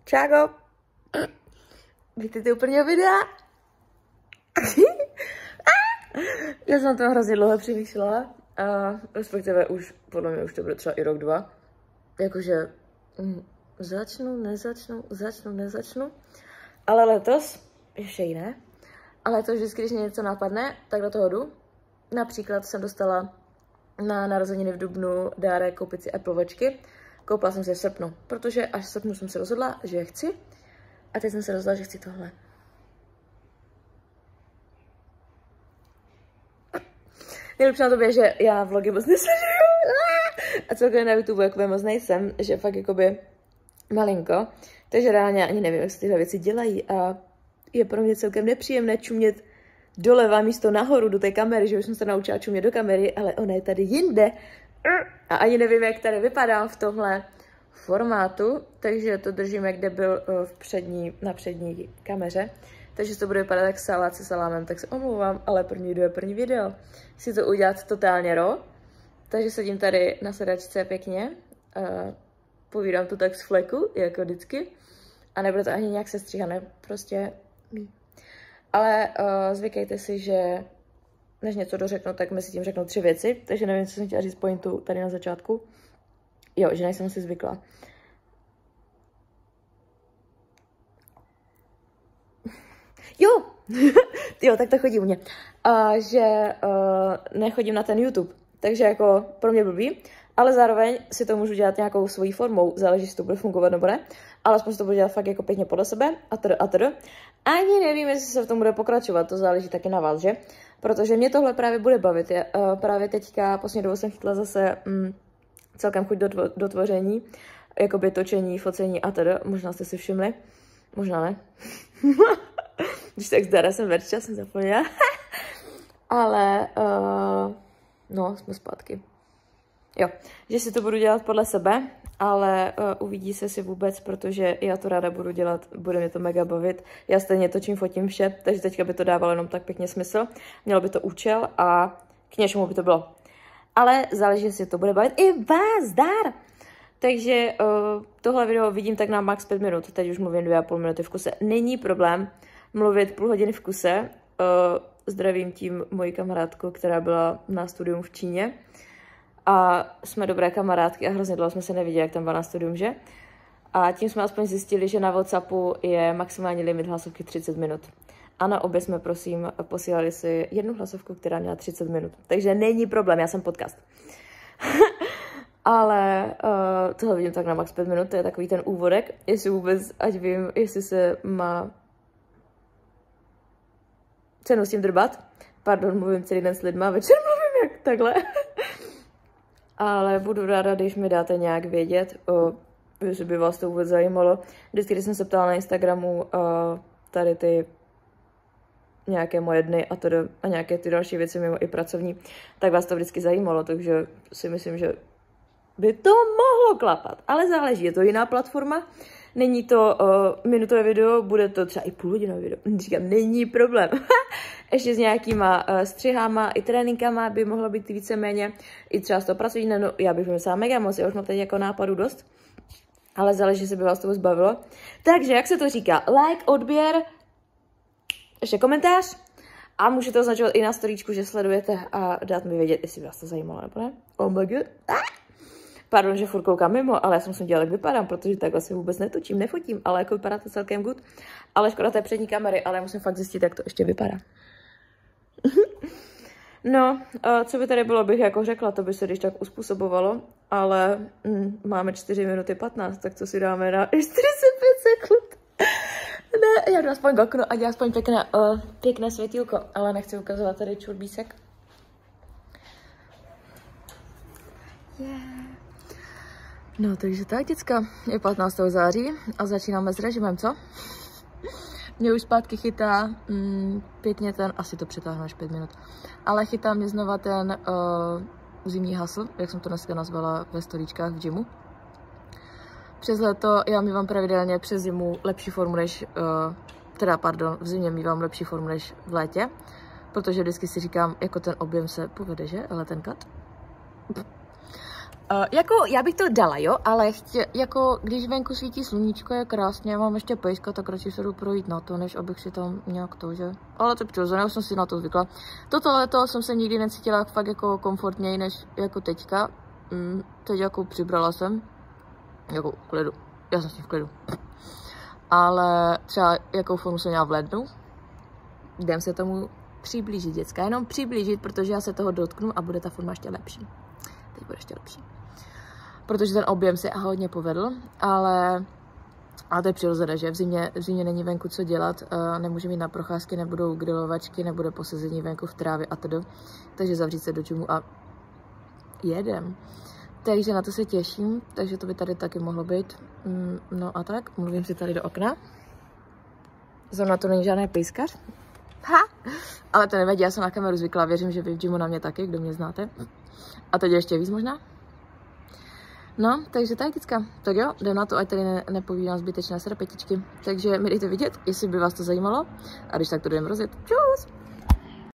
Čágo. Vítejte u prvního videa. Já jsem na to hrozně dlouho přemýšlela. A respektive už, podle mě už to bude třeba i rok, 2. Jakože začnu. Ale letos ještě jiné. Ale to vždycky, když mě něco napadne, tak do toho jdu. Například jsem dostala na narozeniny v dubnu dárek koupit si Apple Watchky. Koupila jsem si v srpnu, protože až v srpnu jsem se rozhodla, že je chci. A teď jsem se rozhodla, že chci tohle. Nejlepší na to je, že já vlogy moc nesleduju. A celkově na YouTube jakoby moc nejsem, že fakt jakoby malinko. Takže reálně ani nevím, jak se tyhle věci dělají. A je pro mě celkem nepříjemné čumět doleva místo nahoru do té kamery, že už jsem se naučila čumět do kamery, ale ona je tady jinde. A ani nevím, jak tady vypadám v tomhle formátu, takže to držím, jak kde byl na přední kameře. Takže to bude vypadat jak salát se salámem, tak se omlouvám, ale první video je první video. Chci to udělat totálně raw, takže sedím tady na sedačce pěkně, povídám tu tak z fleku, jako vždycky, a nebude to ani nějak sestříhané, prostě mí. Ale zvykejte si, že než něco dořeknu, tak mezi tím řeknu 3 věci, takže nevím, co jsem chtěla říct pointu tady na začátku. Jo, že nejsem si zvykla. Jo, jo, tak to chodí u mě. Že nechodím na ten YouTube, takže jako pro mě blbý, ale zároveň si to můžu dělat nějakou svojí formou, záleží, jestli to bude fungovat nebo ne, ale aspoň si to budu dělat fakt jako pěkně podle sebe a tedy. Ani nevím, jestli se v tom bude pokračovat, to záleží taky na vás, že? Protože mě tohle právě bude bavit. Já právě teďka poslední dobou jsem chytla zase celkem chuť do tvoření, jakoby točení, focení a tedy. Možná jste si všimli, možná ne. Když tak zdara jsem Verča, jsem zapomněla. Ale, no, jsme zpátky. Jo, že si to budu dělat podle sebe, ale uvidí se si vůbec, protože já to ráda budu dělat, bude mě to mega bavit. Já stejně točím, fotím vše, takže teďka by to dávalo jenom tak pěkně smysl. Mělo by to účel a k něčemu by to bylo. Ale záleží, jestli to bude bavit i vás, zdar! Takže tohle video vidím tak na max 5 minut, teď už mluvím 2,5 minuty v kuse. Není problém mluvit půl hodiny v kuse. Zdravím tím moji kamarádku, která byla na studium v Číně. A jsme dobré kamarádky a hrozně dlouho jsme se neviděli, jak tam byla na studium, že? A tím jsme aspoň zjistili, že na WhatsAppu je maximální limit hlasovky 30 minut. A na obě jsme, prosím, posílali si jednu hlasovku, která měla 30 minut. Takže není problém, já jsem podcast. Ale tohle vidím tak na max 5 minut, to je takový ten úvodek, jestli vůbec, ať vím, jestli se má cenu s tím drbat. Pardon, mluvím celý den s lidma, večer mluvím jak takhle. Ale budu ráda, když mi dáte nějak vědět, jestli by vás to vůbec zajímalo. Vždycky, když jsem se ptala na Instagramu tady ty nějaké moje dny a nějaké ty další věci mimo i pracovní, tak vás to vždycky zajímalo, takže si myslím, že by to mohlo klapat. Ale záleží, je to jiná platforma, není to minutové video, bude to třeba i půlhodinové video. Říkám, není problém. Ještě s nějakýma střihama i tréninkama by mohlo být víceméně i třeba z toho pracovní dne, no já bych vymyslela mega moc, já už mám teď jako nápadu dost, ale záleží, jestli by vás to zbavilo. Takže, jak se to říká, like, odběr, ještě komentář a můžete označovat i na storíčku, že sledujete a dát mi vědět, jestli by vás to zajímalo nebo ne. Oh my god. Pardon, že furt koukám mimo, ale já jsem musím dělat, jak vypadám, protože takhle se vůbec netočím, nefotím, ale jako vypadá to celkem good. Ale škoda té přední kamery, ale musím fakt zjistit, jak to ještě vypadá. No, co by tady bylo, bych jako řekla, to by se když tak uspůsobovalo, ale máme 4 minuty 15, tak co si dáme na 45 sekund. Ne, já jdu aspoň k oknu, ať aspoň pěkné světýlko, ale nechci ukazovat tady čurbísek. Yeah. No, takže tak, děcka, je 15. září a začínáme s režimem, co? Mě už zpátky chytá pěkně ten, asi to přetáhnu až 5 minut, ale chytá mě znova ten zimní hustle, jak jsem to dneska nazvala ve storíčkách v gymu. Přes léto já mívám pravidelně přes zimu lepší formu než, v zimě mívám lepší formu než v létě, protože vždycky si říkám, jako ten objem se povede, že? Ale ten kat. Jako, já bych to dala, jo, ale jako, když venku svítí sluníčko, je krásně, mám ještě pejska, tak radši se jdu projít na to, než abych si tam nějak to, že? Ale to přirozené, už jsem si na to zvykla. Toto léto jsem se nikdy necítila fakt jako komfortněji, než jako teďka. Teď jako přibrala jsem, jako v klidu, já jsem s tím v klidu. Ale třeba jakou formu jsem měla v lednu, jdem se tomu přiblížit, děcka, jenom přiblížit, protože já se toho dotknu a bude ta forma ještě lepší. Teď bude ještě lepší. Protože ten objem se hodně povedl, ale to je přirozené, že v zimě není venku co dělat, nemůžeme jít na procházky, nebudou grilovačky, nebude posezení venku v trávě a tedy. Takže zavřít se do čumu a jedem. Takže na to se těším, takže to by tady taky mohlo být. No a tak, mluvím si tady do okna. Zrovna to není žádný pejskař. Ha! Ale to nevadí, já jsem na kameru zvykla, věřím, že vy v gymu na mě taky, kdo mě znáte. A teď ještě víc možná. No, takže tak děcka. Tak jo, jdem na to, ať tady nepovídám zbytečné srpetičky. Takže mi dejte vidět, jestli by vás to zajímalo. A když tak to jdem rozjet. Čus!